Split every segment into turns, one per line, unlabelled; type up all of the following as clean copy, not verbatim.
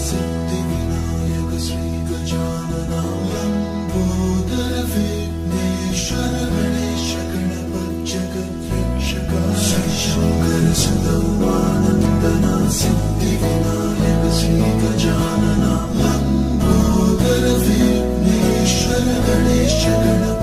सिद्धिविनायक श्री गजानना लंबोदर विघ्नेश्वर गणेश गणपति जगद्रक्षका शंकर सदानंदना सिद्धिविनायक श्री गजानना लंबोदर विघ्नेश्वर गणेश गणपति।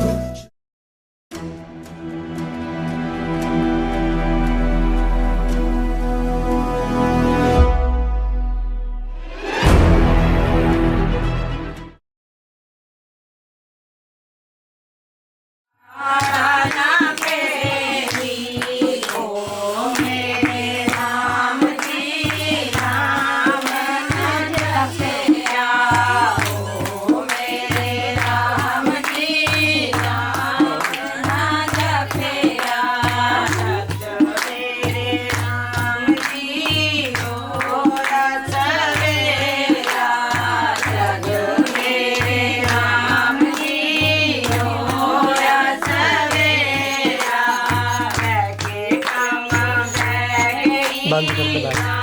बंद करके बैठ।
ना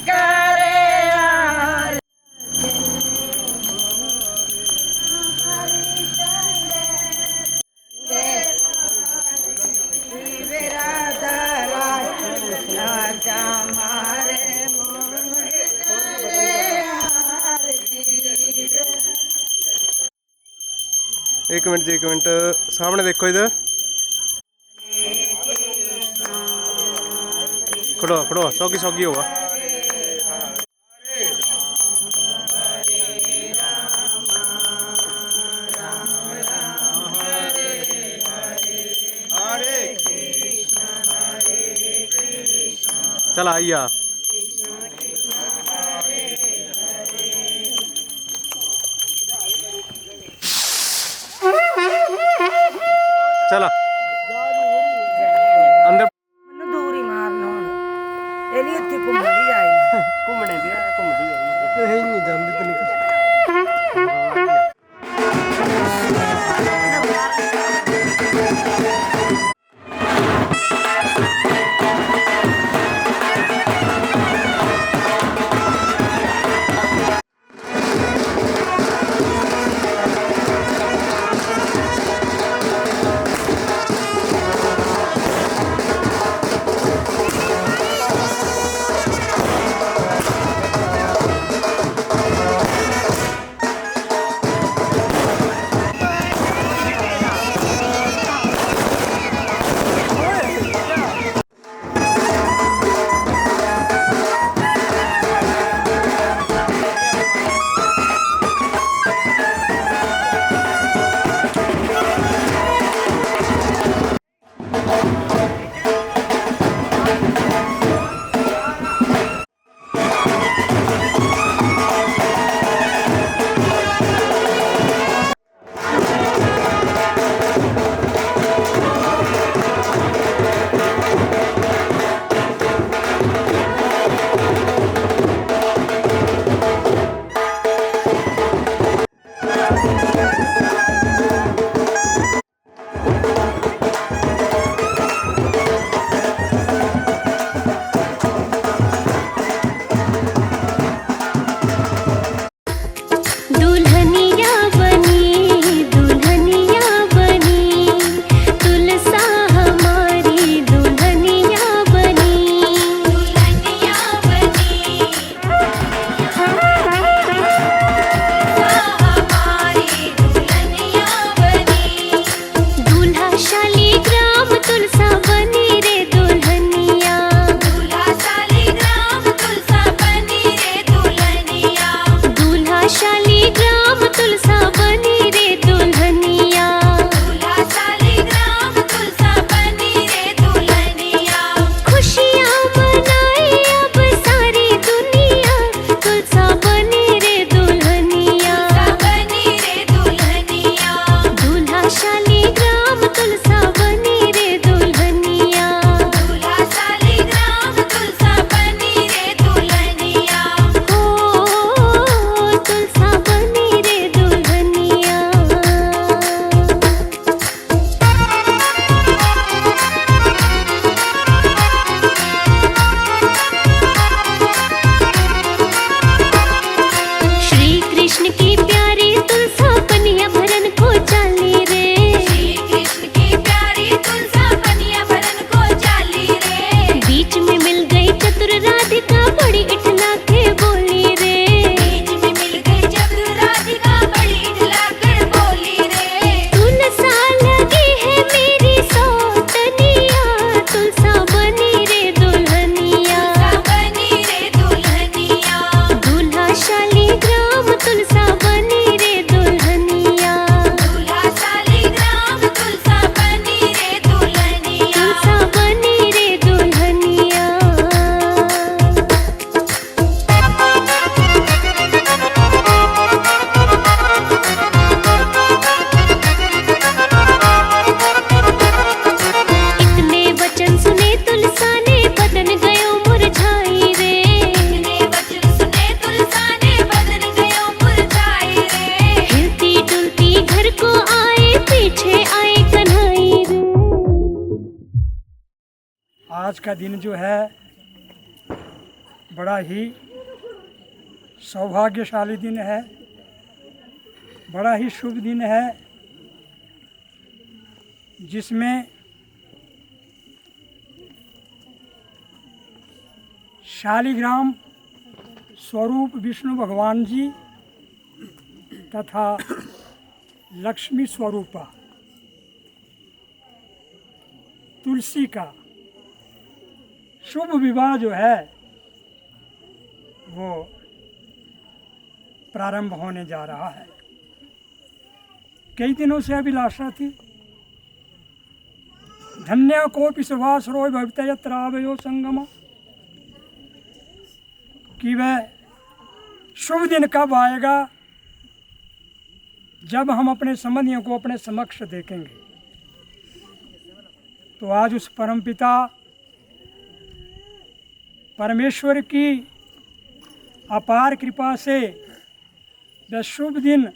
करे
एक मिनट सामने देखो इधर खड़ो सौगी होगा। चल आइया चला अंदर
ਮੈਨੂੰ ਦੂਰ ਹੀ ਮਾਰਨਾ ਹੁਣ ਇਹ ਨਹੀਂ ਇੱਥੇ ਘੁੰਮਦੀ ਜਾਈ
घूमने दिया घूमती है ही नहीं जानती तो नहीं
आज का दिन जो है बड़ा ही सौभाग्यशाली दिन है, बड़ा ही शुभ दिन है, जिसमें शालिग्राम स्वरूप विष्णु भगवान जी तथा लक्ष्मी स्वरूपा तुलसी का शुभ विवाह जो है वो प्रारंभ होने जा रहा है। कई दिनों से अभिलाषा थी। धन्य कोपि सुभासरो भविता यत्र आवयो संगम, कि वह शुभ दिन कब आएगा जब हम अपने संबंधियों को अपने समक्ष देखेंगे। तो आज उस परमपिता परमेश्वर की अपार कृपा से वह शुभ दिन,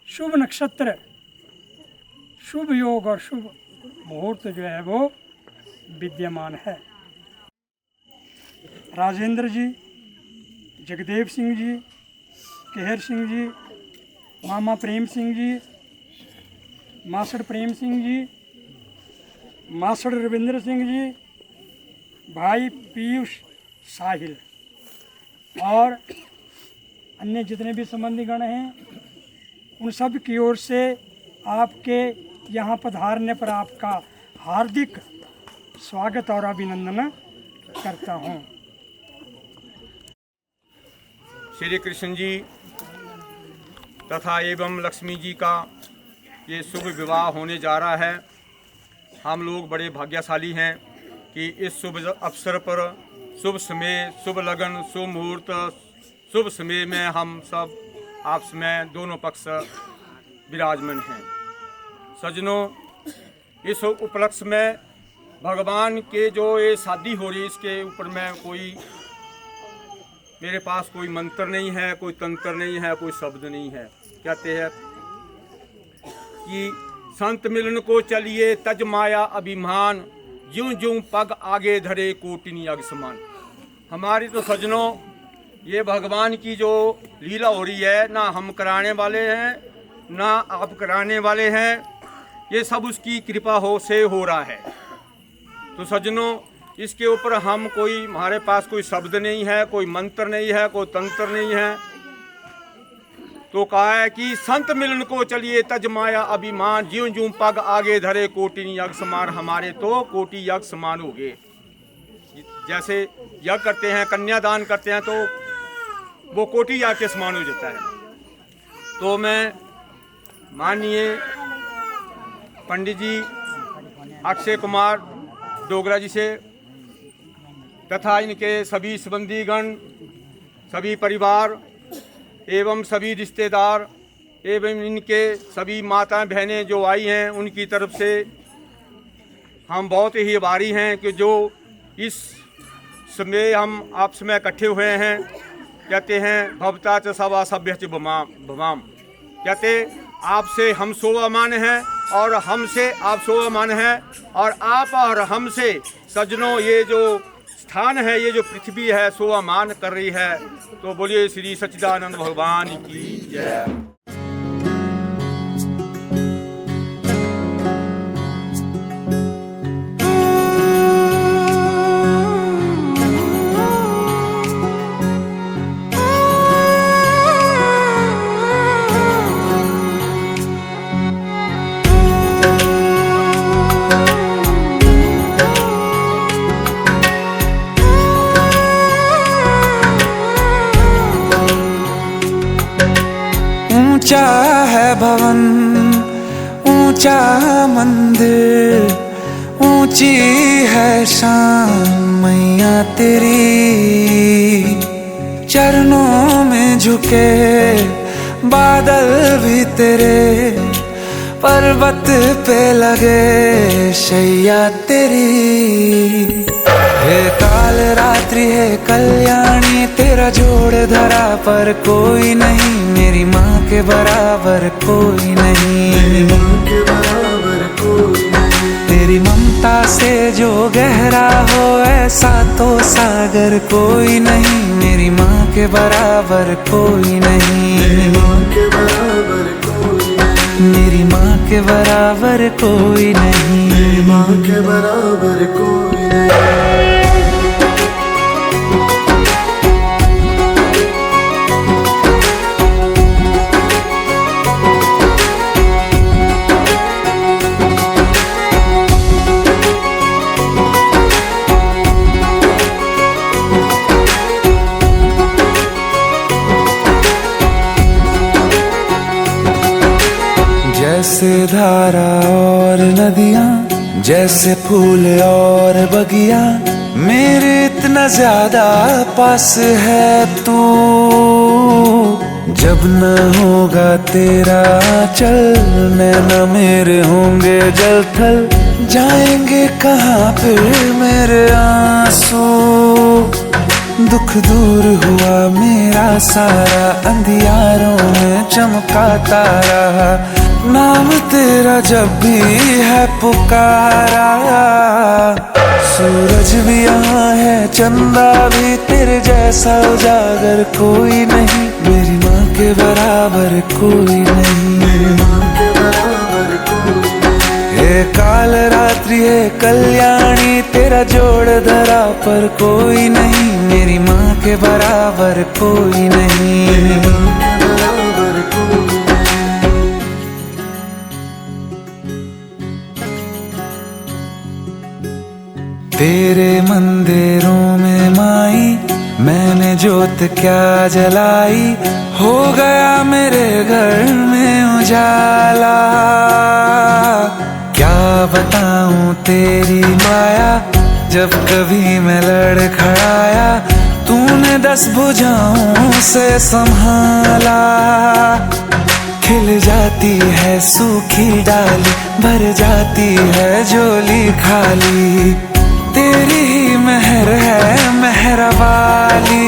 शुभ नक्षत्र, शुभ योग और शुभ मुहूर्त जो है वो विद्यमान है। राजेंद्र जी, जगदेव सिंह जी, केहर सिंह जी, मामा प्रेम सिंह जी, मासड़ प्रेम सिंह जी, मासड़ रविंद्र सिंह जी, भाई पीयूष साहिल और अन्य जितने भी संबंधी गण हैं, उन सब की ओर से आपके यहाँ पधारने पर आपका हार्दिक स्वागत और अभिनंदन करता हूँ।
श्री कृष्ण जी तथा एवं लक्ष्मी जी का ये शुभ विवाह होने जा रहा है। हम लोग बड़े भाग्यशाली हैं कि इस शुभ अवसर पर, शुभ समय, शुभ लगन, शुभ मुहूर्त, शुभ समय में हम सब आपस में दोनों पक्ष विराजमान हैं। सज्जनों, इस उपलक्ष्य में भगवान के जो ये शादी हो रही है, इसके ऊपर में कोई, मेरे पास कोई मंत्र नहीं है, कोई तंत्र नहीं है, कोई शब्द नहीं है। कहते हैं कि संत मिलन को चलिए तज माया अभिमान, ज्यों ज्यों पग आगे धरे कोटिनी अग समान। हमारी तो सज्जनों ये भगवान की जो लीला हो रही है, ना हम कराने वाले हैं ना आप कराने वाले हैं, ये सब उसकी कृपा हो से हो रहा है। तो सज्जनों, इसके ऊपर हम कोई, हमारे पास कोई शब्द नहीं है, कोई मंत्र नहीं है, कोई तंत्र नहीं है। तो कहा है कि संत मिलन को चलिए तज माया अभिमान, ज्यों ज्यों पग आगे धरे कोटि यज्ञ समान। हमारे तो कोटि यज्ञ समान हो गए। जैसे यज्ञ करते हैं, कन्यादान करते हैं, तो वो कोटि यज्ञ के समान हो जाता है। तो मैं माननीय पंडित जी अक्षय कुमार डोगरा जी से तथा इनके सभी संबंधीगण, सभी परिवार एवं सभी रिश्तेदार एवं इनके सभी माताएं बहनें जो आई हैं, उनकी तरफ से हम बहुत ही आभारी हैं कि जो इस समय हम आपस में इकट्ठे हुए हैं। कहते हैं भवता च सवा सभ्य च भवाम, कहते आपसे हम सोवामान हैं और हमसे आप सोवामान हैं, और आप और हमसे सज्जनों ये जो स्थान है, ये जो पृथ्वी है, सोवामान कर रही है। तो बोलिए श्री सच्चिदानंद भगवान की जय।
ऊंचा है भवन, ऊंचा मंदिर, ऊंची है शान मैया तेरी। चरणों में झुके बादल भी तेरे, पर्वत पे लगे शैया तेरी। हे काल रात्रि है कल्याणी, तेरा जोड़ धरा पर कोई नहीं, मेरी माँ के बराबर कोई नहीं, मेरी माँ के बराबर कोई नहीं। तेरी ममता से जो गहरा हो ऐसा तो सागर कोई नहीं, मेरी माँ के बराबर कोई नहीं, मेरी माँ के बराबर कोई नहीं, मेरी माँ के बराबर कोई नहीं, मेरी माँ के बराबर कोई नहीं। जैसे धारा और नदियाँ, जैसे फूल और बगिया, मेरे इतना ज्यादा पास है तू। जब न होगा तेरा चल, नैना मेरे होंगे जल थल, जाएंगे कहाँ फिर मेरे आंसू। दुख दूर हुआ मेरा सारा, अंधियारों में चमका तारा, नाम तेरा जब भी है पुकारा। सूरज भी यहाँ है, चंदा भी, तेरे जैसा उजागर कोई नहीं, मेरी माँ के बराबर कोई नहीं, मेरी माँ के बराबर कोई नहीं। हे काल रात्रि है कल्याणी, तेरा जोड़ धरा पर कोई नहीं, मेरी माँ के बराबर कोई नहीं, मेरी माँ के बराबर कोई नहीं। तेरे मंदिरों में माई मैंने जोत क्या जलाई, हो गया मेरे घर में उजाला। क्या बताऊं तेरी माया, जब कभी मैं लड़खड़ाया, तूने 10 भुजाओं से संभाला। खिल जाती है सूखी डाली, भर जाती है झोली खाली, तेरी ही मेहर है मेहर वाली।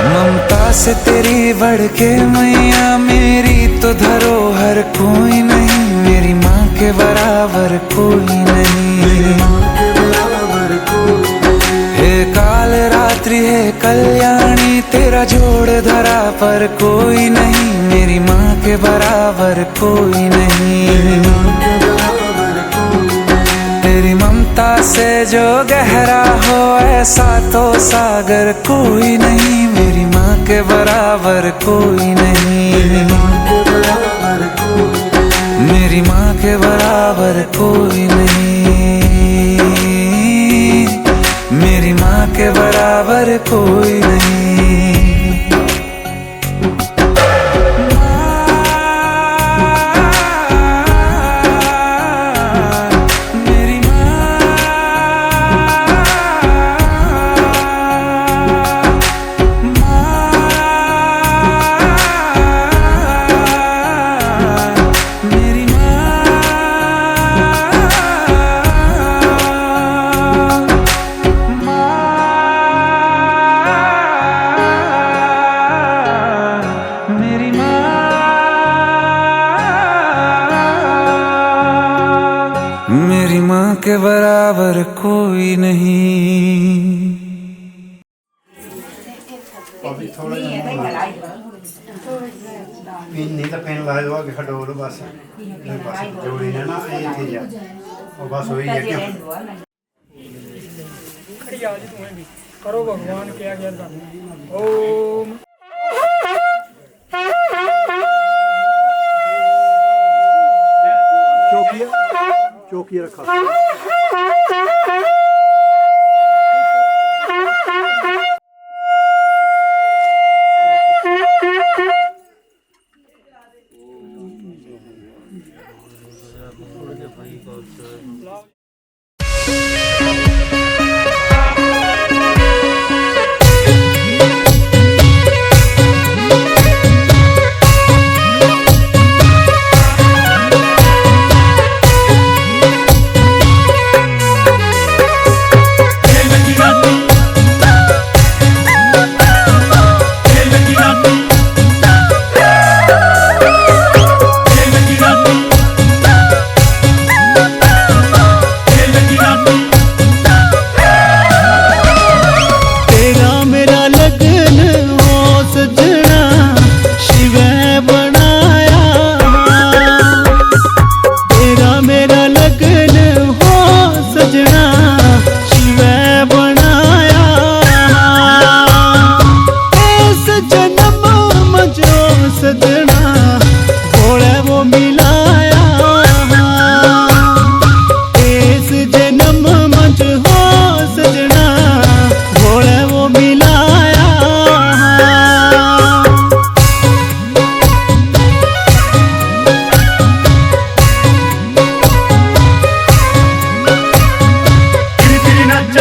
ममता से तेरी बढ़ के मैया, मेरी तो धरोहर कोई नहीं, मेरी माँ के बराबर कोई नहीं, मेरी माँ के बराबर कोई नहीं। हे काल रात्रि है कल्याणी, तेरा जोड़ धरा पर कोई नहीं, मेरी माँ के बराबर कोई नहीं, मेरी माँ के बराबर कोई नहीं। तेरी ममता से जो गहरा हो ऐसा तो सागर कोई नहीं, मेरी माँ के बराबर कोई नहीं, मेरी माँ के बराबर कोई नहीं, मेरी माँ के बराबर कोई नहीं, मेरी माँ के बराबर कोई नहीं। मेरी माँ के बराबर कोई नहीं।
नहीं तो पेन ला दो आगे खड़ो लो बस जोड़ी ने ना ये थी जा और बस वही है कि
खड़ी आज तुम्हें भी करो भगवान के आगे ओम।
चौकिया रखा
नच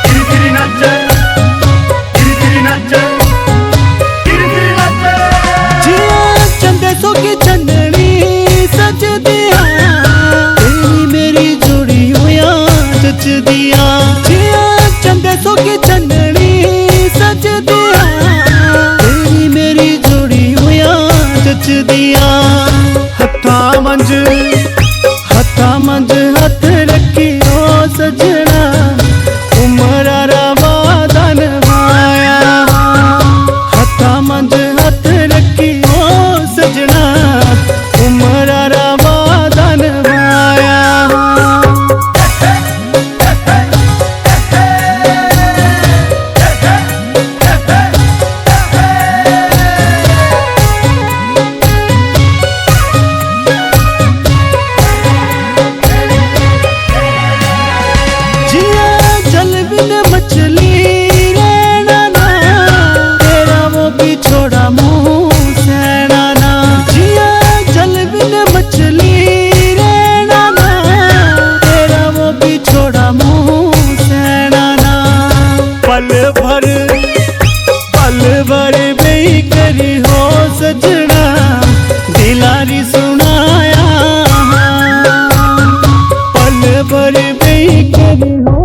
गिरी गिरी नच गिरी गिरी नच गिरी गिरी नच
जिया चंदे सो की चंदनी सज दिया तेरी मेरी जोड़ी होया जच दिया जिया चंदे सो की चंदनी सज दिया तेरी मेरी जोड़ी होया जच दिया हथा मंज हथ रखी ओ सजना उमरा रवा दन माया हथा मंज हथ रखी ओ सजना उमरा रवा दन माया जिया जल बिन मछली रहना ना तेरा वो भी छोड़ा मुँह सहना ना जिया जल बिन मछली रहना ना तेरा वो भी छोड़ा मुँह सहना ना पल भर बेई करी हो सजना दिलारी सुनाया पल भर बेई करी हो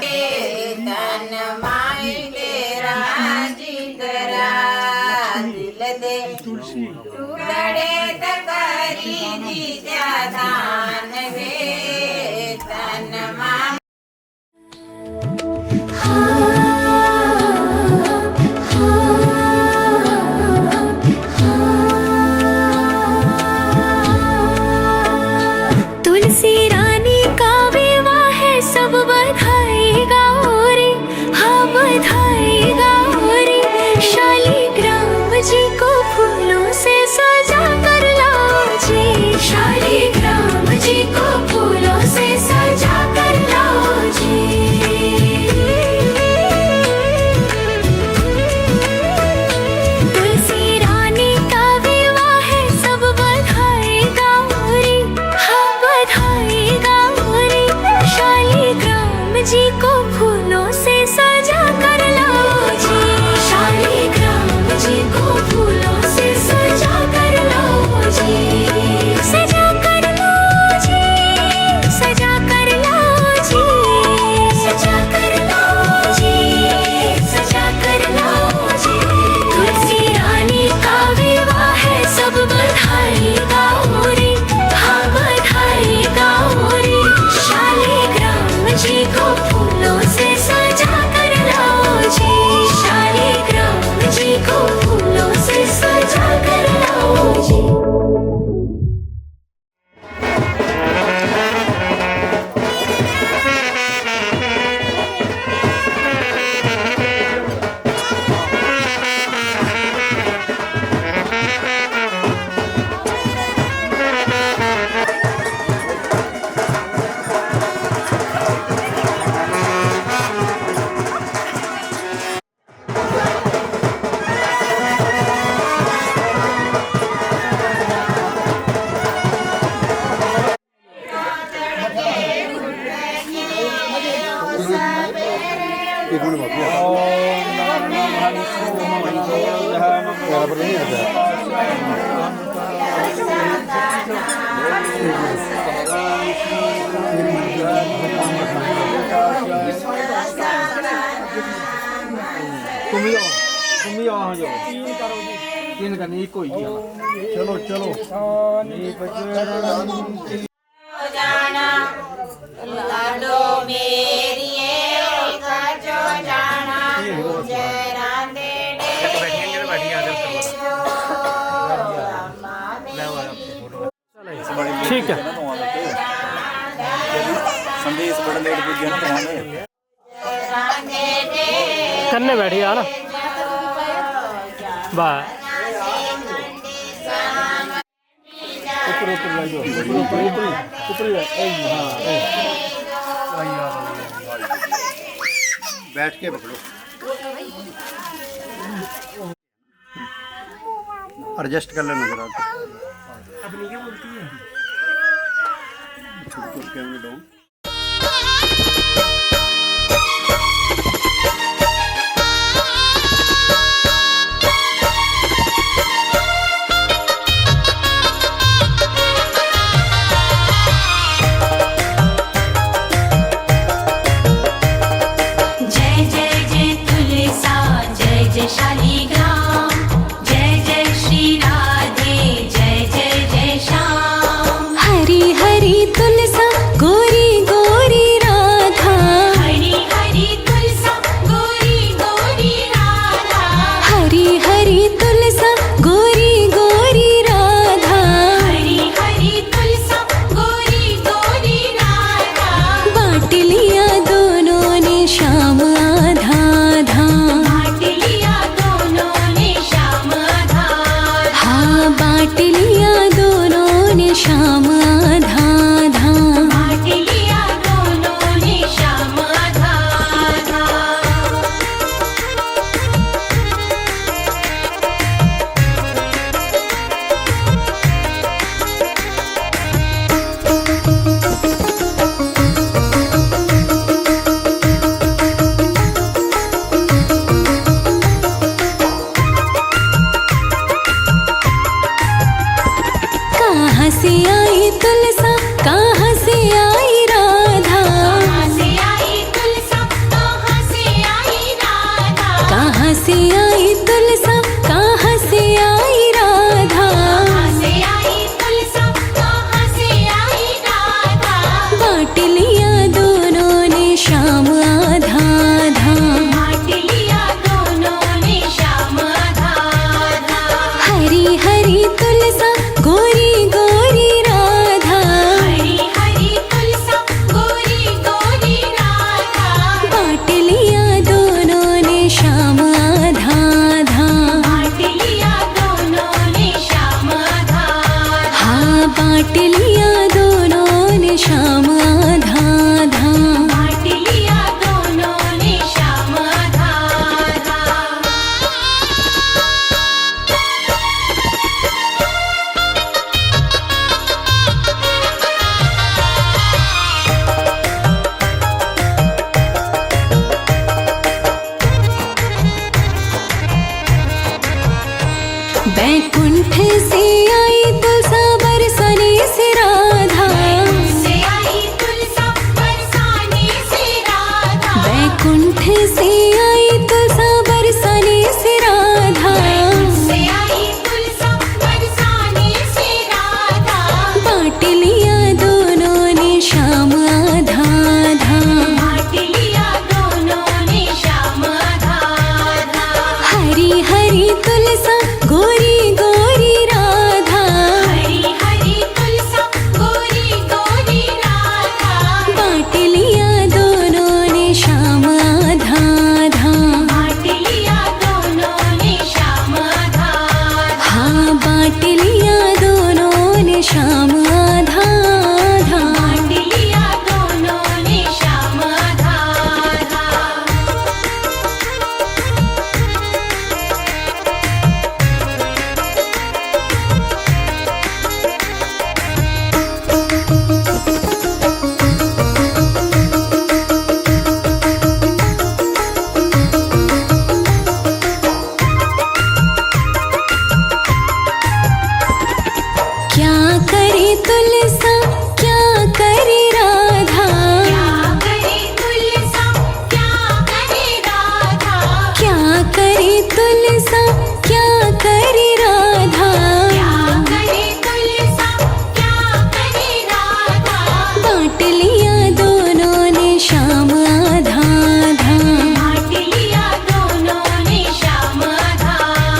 तन माई तेरा जिगरा दिल दे टूटड़े तकरी जीजा दान वे तन माई
तुलसी रानी का विवाह है सब बधाई गाओ रे हाँ बधाई गाओ रे शालिग्राम जी को फूलों से सजा कर लाओ जी शालिग्राम जी को फूलों से सजा कर लाओ जी तुलसी रानी का विवाह है सब बधाई गाओ रे हाँ बधाई गाओ रे शालिग्राम जी को फूलों से सजा कर लाओ जी शालिग्राम जी को फूलों से सजा कर लाओ जी सजा कर लाओ जी सजा कर लाओ जी सजा कर लाओ जी सजा कर लाओ जी तुलसी रानी का विवाह है सब बधाई गाओ रे हाँ बधाई गाओ रे शालिग्राम जी को फूलों से सजा कर लाओ जी शालिग्राम जी को फूलों से सजा कर लाओ जी
तीन करनी एक कोई
चलो चलो
जाना लाडो मेरी जो जाना जरा दे
ठीक है
संदेश बड़ा लेट पूछ गया ना तुम्हारे
करने बैठ गया ना वाह
ऊपर ऊपर ऊपर ऊपर ऊपर
बैठ के पकड़ो, एडजस्ट कर लेना जरा।
अपनी क्या बोलती है?
छुटकुर के अंग डाउन।
जय जय जय तुलसा, जय जय शालिग्राम, जय जय श्री राधे, जय जय जय श्याम। हरी हरी तुलसा गोरी गोरी राधा, हरी हरी तुलसा गोरी गोरी राधा, हरी हरी तुलसा गोरी गोरी राधा, हरी हरी तुलसा गोरी गोरी राधा। बाँट लिया दोनों ने श्याम आधा आधा, बाँट लिया दोनों ने श्याम आधा आधा। हाँ बाँट लिया दोनों ने श्याम आधा आधा, बाँट लिया दोनों ने श्याम आधा आधा। कहाँ से आई तुलसा, कहाँ से आई राधा, कहाँ से आई तुलसा, कहाँ से आई राधा, कहाँ से आई तुलसा, कहाँ से आई राधा, कहाँ से आई तुलसा, कहाँ से आई राधा। बाँट लिया दोनों ने श्याम आधा आधा, बाँट लिया दोनों ने श्याम आधा आधा। हरी हरी तुलसा गोरी गोरी राधा, हरी हरी तुलसा गोरी गोरी राधा। बाँट लिया दोनों ने श्याम आधा आधा, बाँट लिया दोनों ने श्याम आधा आधा। हाँ बाँट लिया दोनों ने श्याम आधा आधा, बाँट लिया दोनों ने श्याम आधा आधा। बैकुंठ से आई तुलसा बरसाने से राधा, से आई तुलसा बरसाने से राधा। बैकुंठ से आई तुलसा बरसाने से राधा, से आई तुलसा बरसाने से राधा। बाँट लिया दोनों ने श्याम आधा आधा, बाँट लिया दोनों ने श्याम आधा आधा। हरी हरी तुलसा गोरी गोरी राधा, हरी हरी तुलसा गोरी गोरी राधा। बाँट लिया दोनों ने श्याम आधा आधा, बाँट लिया दोनों ने श्याम आधा आधा। हाँ बाँट लिया दोनों ने श्याम आधा आधा, बाँट लिया दोनों ने श्याम आधा आधा। क्या करे तुलसा, क्या करे राधा, क्या करे तुलसा, क्या करे राधा, क्या करे तुलसा, क्या करे राधा, क्या करे तुलसा, क्या करे राधा। बाँट लिया दोनों ने श्याम आधा आधा, बाँट लिया दोनों ने श्याम आधा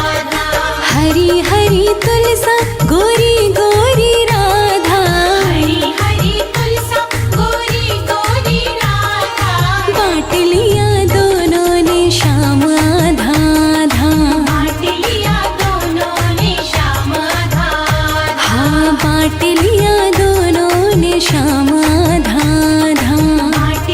आधा। हरी हरी तुलसा गोरी गोरी राधा, हरी हरी तुलसा गोरी गोरी राधा। बाँट लिया दोनों ने श्याम आधा आधा, बाँट लिया दोनों ने श्याम आधा आधा। हाँ बाँट लिया दोनों ने श्याम आधा आधा, बाँट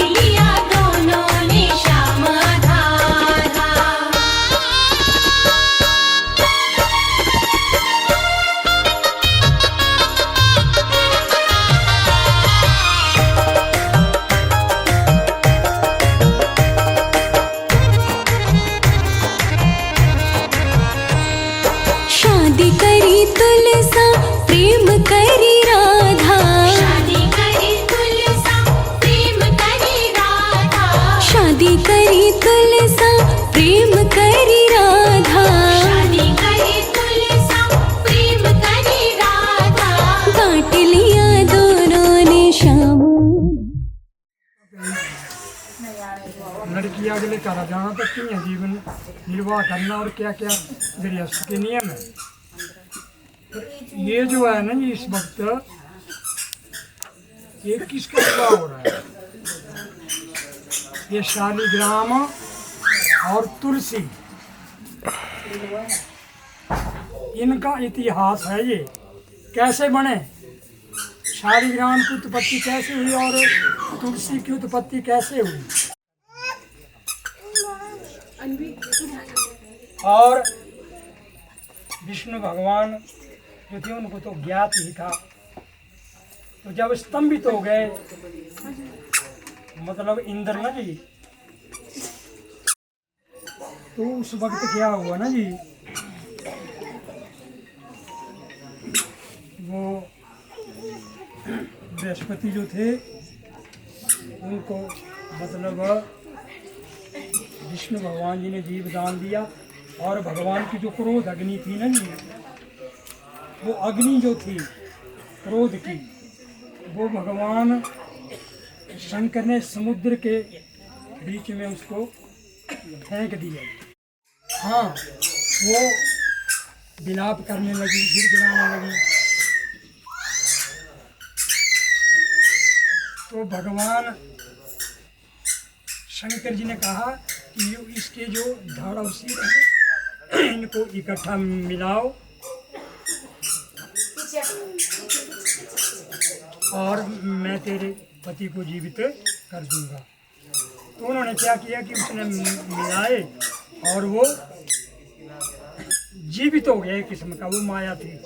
शादी करी तुलसा प्रेम करी राधा, शादी करी तुलसा प्रेम करी राधा, बांट लिया दोनों ने श्याम।
लड़की अगले घर जाना तो किया जीवन निर्वाह करना और क्या क्या गृहस्थ के नियम है। तो ये जो है ना इस वक्त ये किसका विवाह हो रहा है? ये शालिग्राम और तुलसी, इनका इतिहास है। ये कैसे बने, शालिग्राम की उत्पत्ति कैसे हुई और तुलसी की उत्पत्ति कैसे हुई। और विष्णु भगवान जो थे उनको तो ज्ञात ही था, तो जब स्तंभित हो गए मतलब इंद्र ना जी, तो उस वक्त क्या हुआ ना जी, वो बृहस्पति जो थे उनको मतलब विष्णु भगवान जी ने जीव दान दिया, और भगवान की जो क्रोध अग्नि थी ना जी, वो अग्नि जो थी क्रोध की, वो भगवान शंकर ने समुद्र के बीच में उसको फेंक दिया। हाँ, वो विलाप करने लगी, गिड़गिड़ाने लगी। तो भगवान शंकर जी ने कहा कि इसके जो धड़ और सिर है इनको इकट्ठा मिलाओ और मैं तेरे पति को जीवित कर दूंगा। तो उन्होंने क्या किया कि उसने मिलाए और वो जीवित हो गया। एक किस्म का वो माया थी।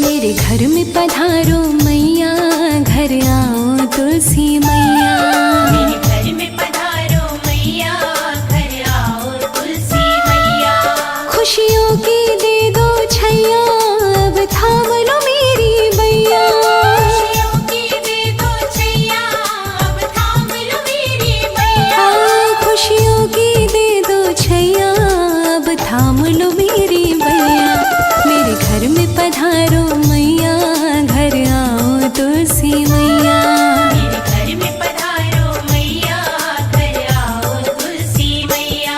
मेरे घर में पधारो मैया, घर आओ तुलसी मैया, मेरे घर में पधारो मैया, घर आओ तुलसी मैया, खुशियों की दे दो छैया, अब थाम लो मेरी बैया, खुशियों की दे दो छैया, अब थाम लो मेरी बैया, खुशियों की दे दो छैया, अब थाम लो मेरी बैया, मेरे घर में पधारो मैया, घर आओ तुलसी मैया, मेरे घर में पधारो मैया, घर आओ तुलसी मैया।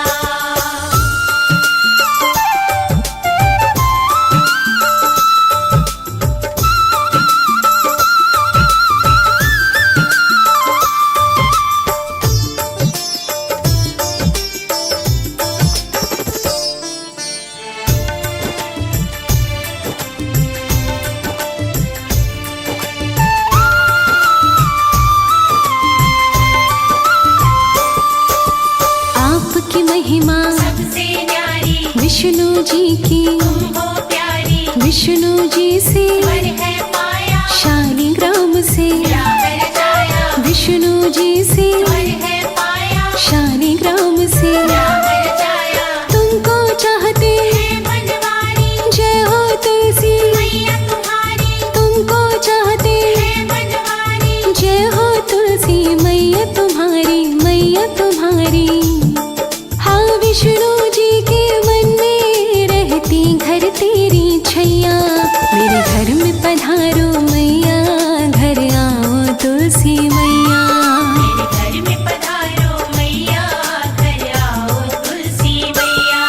आपकी महिमा सबसे न्यारी, विष्णु जी की तुम हो प्यारी, विष्णु जी से वर है पाया, शालिग्राम से प्यार जाया, विष्णु जी से वर है पाया, शालिग्राम से प्यार जाया, तुमको चाहते हैं बनवारी, जय हो तुलसी मैया तुम्हारी, तुमको चाहते हैं बनवारी, जय हो तुलसी मैया तुम्हारी, मैया तुम्हारी। विष्णु जी के मन में रहती घर तेरी छैया, मेरे घर में पधारो मैया, घर आओ तुलसी मैया, मेरे घर में पधारो मैया, घर आओ तुलसी मैया।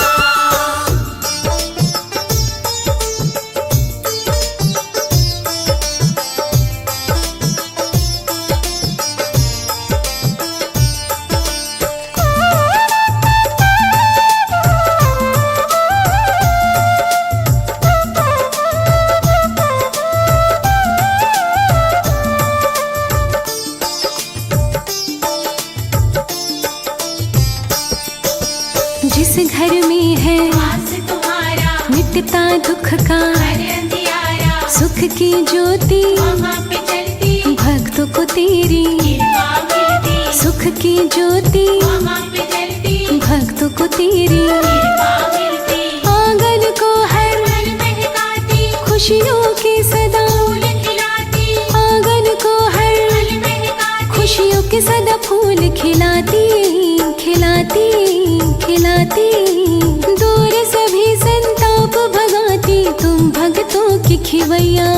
जिस घर में है वास तुम्हारा, मिटता दुख का हर अंधियारा, सुख की ज्योति वहाँ पे चलती, भक्तों को तेरी कृपा मिलती, सुख की ज्योति वहाँ पे चलती, भक्तों को तेरी कृपा मिलती, आंगन को हर पल महकाती, खुशियों की सदा फूल खिलाती, आंगन को हर पल महकाती, खुशियों के सदा फूल खिलाती, खिलाती, खिलाती, दूर सभी संताप भगाती, तुम भक्तों की खिवैया,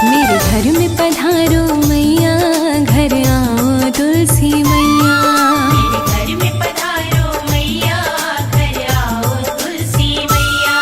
मेरे घर में पधारो मैया, घर आओ तुलसी मैया, मेरे घर में पधारो मैया, घर आओ तुलसी मैया।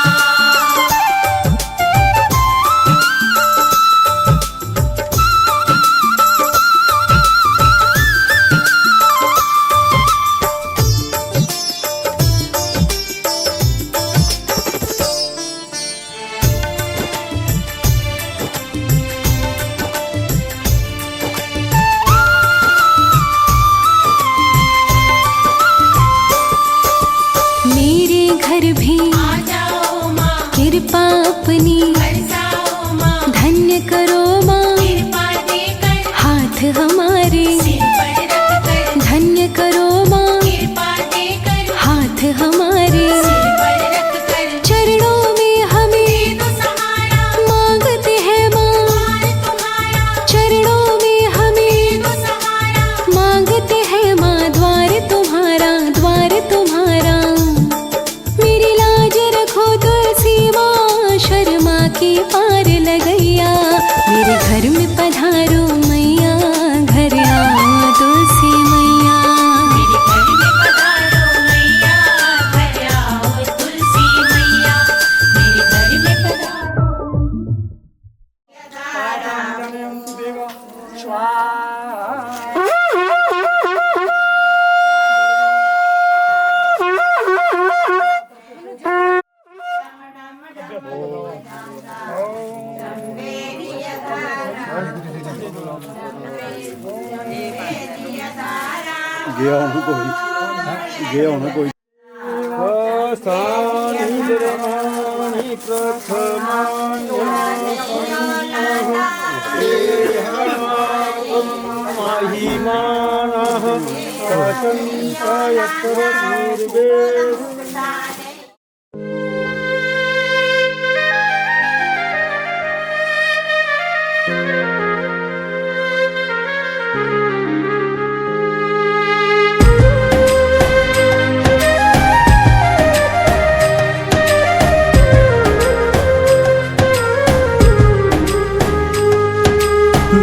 मेरे घर भी आ जाओ माँ, कृपा अपनी बरसाओ माँ, धन्य करो माँ, कृपा देकर हाथ हमारे सिर पर रख कर, धन्य करो माँ, कृपा देकर हाथ हमारे सिर पर रख कर, चरणों में हमें दे दो सहारा, मांगते हैं माँ तुम्हारा, चरणों में हमें दे दो सहारा, मांगते हैं माँ द्वार तुम्हारा, द्वार तुम्हारा, मेरी लाज रखो तुलसी माँ, शर्मा की पार लगैया, मेरे घर में पधारो मैया, घर आओ तुलसी मैया, मेरे घर में पधारो मैया, घर आओ तुलसी मैया, मेरे घर में पधारो।
गया होना कोई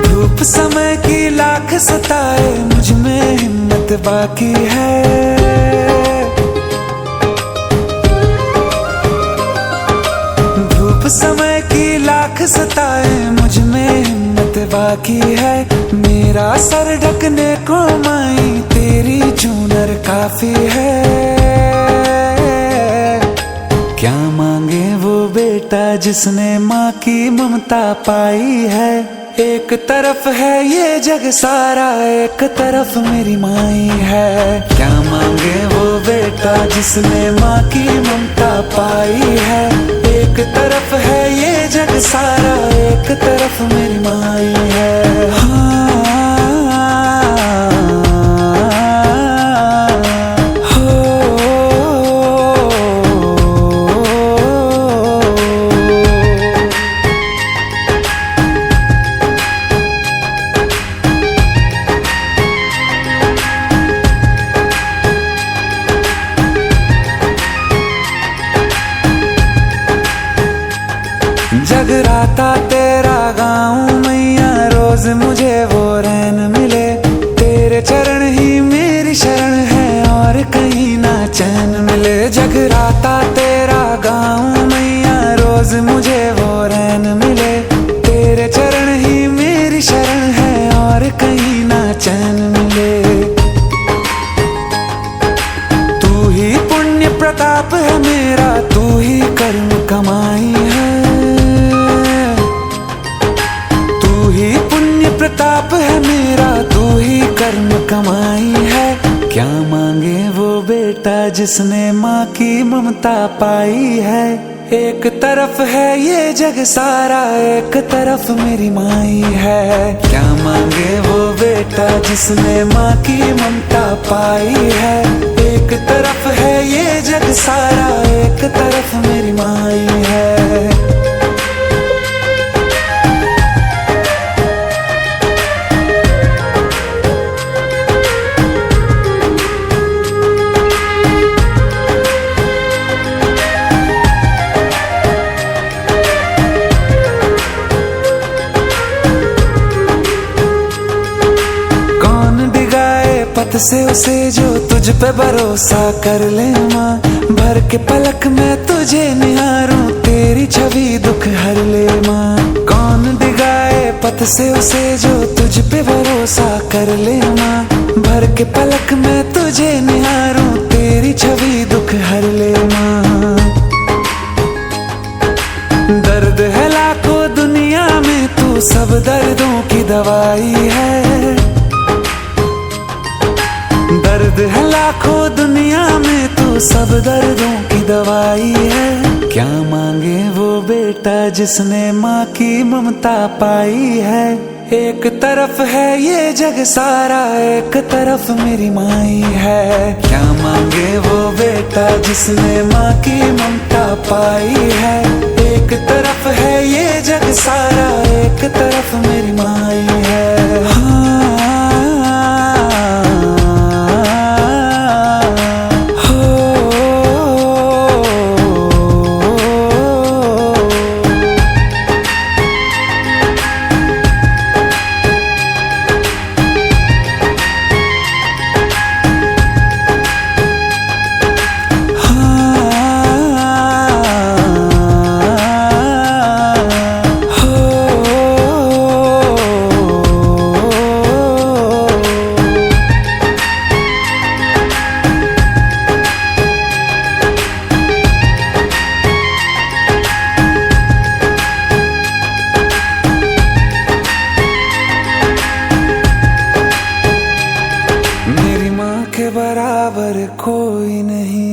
धूप समय की लाख सताए, मुझ में हिम्मत बाकी है, धूप समय की लाख सताए, मुझ में हिम्मत बाकी है, मेरा सर ढकने को माई तेरी चूनर काफी है, क्या मांगे वो बेटा जिसने माँ की ममता पाई है, एक तरफ है ये जग सारा, एक तरफ मेरी माई है, क्या मांगे वो बेटा जिसने माँ की ममता पाई है, एक तरफ है ये जग सारा, एक तरफ मेरी माई है। हाँ, जगराता तेरा गाऊं मैया, रोज मुझे वो रैन मिले, तेरे चरण ही मेरी शरण है और कहीं ना चैन मिले, जगराता तेरा गाऊं मैया, रोज मुझे वो रैन मिले, तेरे चरण ही मेरी शरण है और कहीं ना चैन मिले, तू ही पुण्य प्रताप है मेरा, तू ही कर्म कमाई है, प्रताप है मेरा, तू ही कर्म कमाई है, क्या मांगे वो बेटा जिसने माँ की ममता पाई है। एक तरफ है ये जग सारा, एक तरफ मेरी माई है। क्या मांगे वो बेटा जिसने माँ की ममता पाई है। एक तरफ है ये जग सारा, एक तरफ मेरी माई है। पथ से उसे जो तुझ पे भरोसा कर ले माँ। भर के पलक में तुझे निहारूं, तेरी छवि दुख हर ले माँ। कौन डिगाए पथ से उसे जो तुझ पे भरोसा कर ले माँ। भर के पलक में तुझे निहारूं, तेरी छवि दुख हर ले माँ। दर्द है लाखों दुनिया में, तू सब दर्दों की दवाई है। दर्द है लाखों दुनिया में, तू सब दर्दों की दवाई है। क्या मांगे वो बेटा जिसने माँ की ममता पाई है। एक तरफ है ये जग सारा, एक तरफ मेरी माई है। क्या मांगे वो बेटा जिसने माँ की ममता पाई है। एक तरफ है ये जग सारा, एक तरफ मेरी माई है। के बराबर कोई नहीं।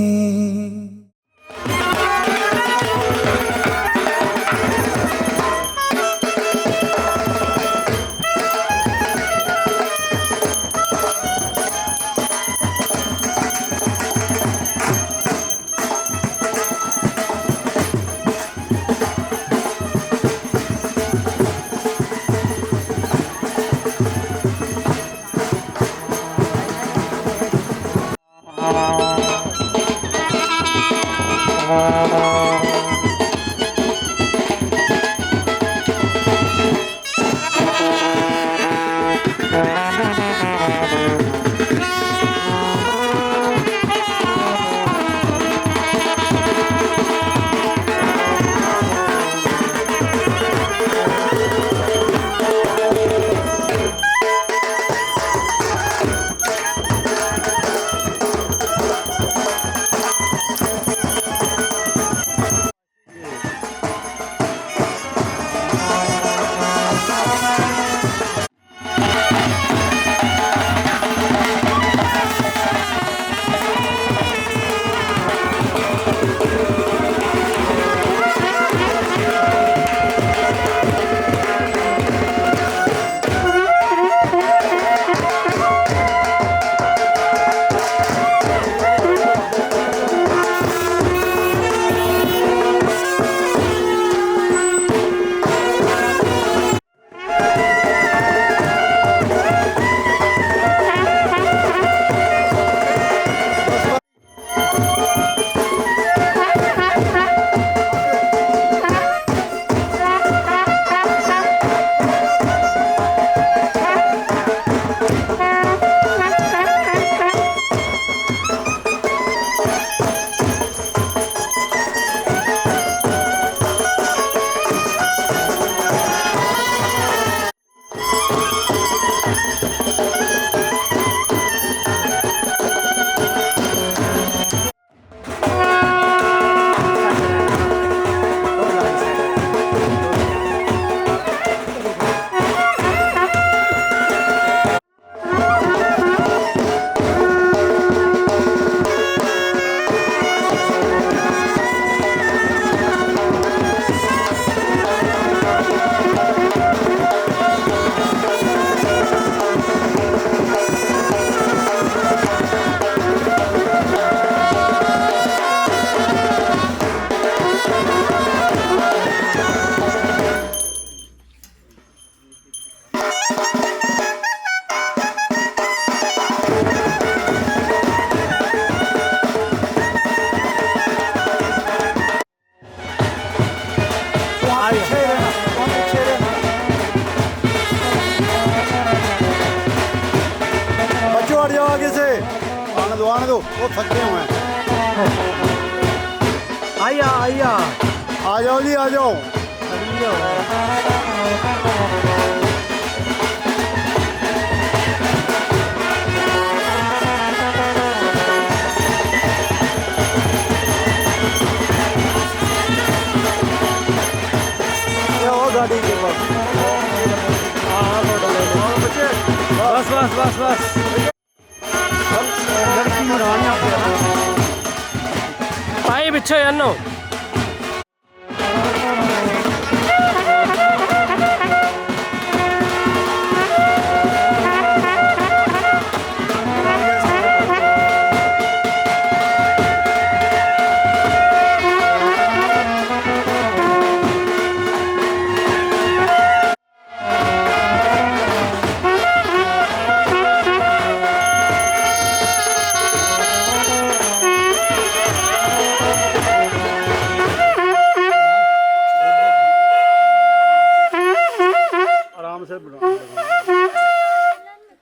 दो, वो थके हुए हैं।
आइया आइया
आ जाओ जी, आ जाओ। गाड़ी के पास
बस बस बस बस पाई पिछे अन्नो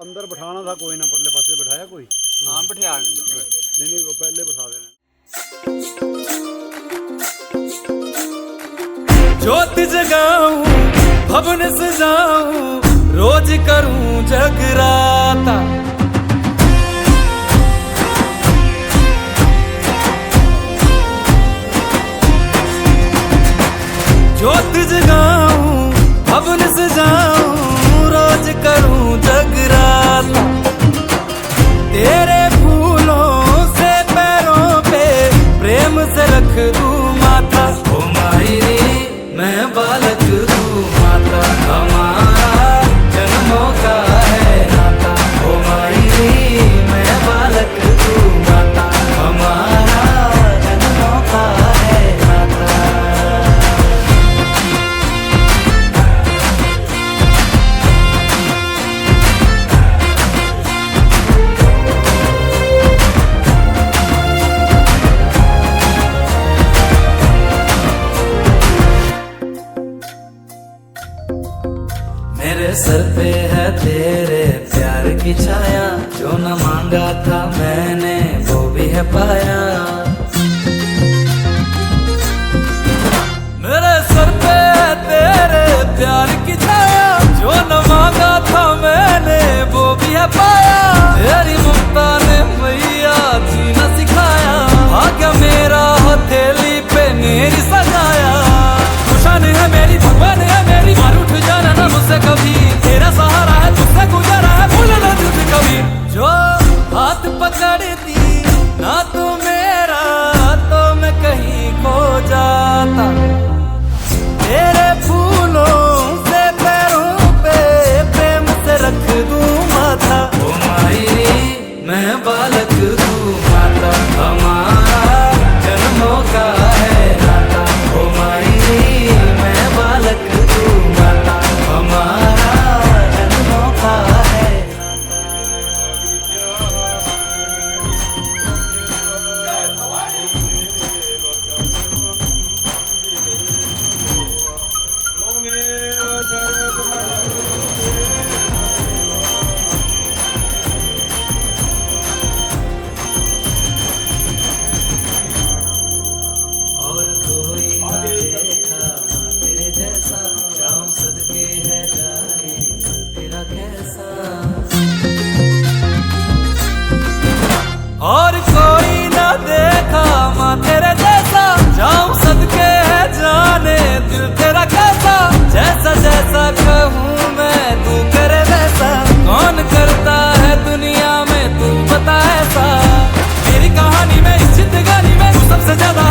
अंदर बिठाना था कोई ना, परले पासे बिठाया कोई।
हाँ बिठा
नहीं नहीं, वो पहले बिठा देना।
ज्योत जगाऊं भवन सजाऊं रोज करूं जगराता, ज्योत जगाऊं भवन सजाऊं रोज करूं जगराता, तेरे फूलों से पैरों पे प्रेम से रख दूं माथा। ओ मायरी मैं बालक तू माता, हमारा जन्मों का है नाता। ओ मायरी मैं बालक तू माता, हमारा जन्मों का है नाता। मेरे सर पे है तेरे प्यार की छाया, जो न मांगा था मैंने वो भी है पाया। मेरे सर पे है तेरे प्यार की छाया, जो न मांगा था मैंने वो भी है पाया। तेरी ममता ने मैया जीना सिखाया, भाग्य मेरा हथेली पे मेरी सजाया। खुशान है मेरी भगवान है मेरी, मार उठ जाना ना मुझसे कभी, तेरा सहारा है तुझसे गुजारा है, भूलना तुझसे कभी। जो हाथ पकड़ती ना तू मेरा तो मैं कहीं खो जाता, तेरे फूलों से पैरों पे प्रेम से रख दूं माथा। ओ मायरी मैं बालक तू माता, हमारा जन्मों का है नाता। ओ मायरी मैं बालक तू माता, हमारा जन्मों का है और कोई ना देखा तेरे जैसा, जाऊं सदके है जाने तेरा कैसा। और कोई ना देखा माँ तेरे जैसा, जाऊं सदके है जाने दिल तेरा कैसा। जैसा जैसा कहूँ मैं तू करे वैसा, कौन करता है दुनिया में तू बता ऐसा। मेरी कहानी में इस जिंदगानी में तू सबसे ज्यादा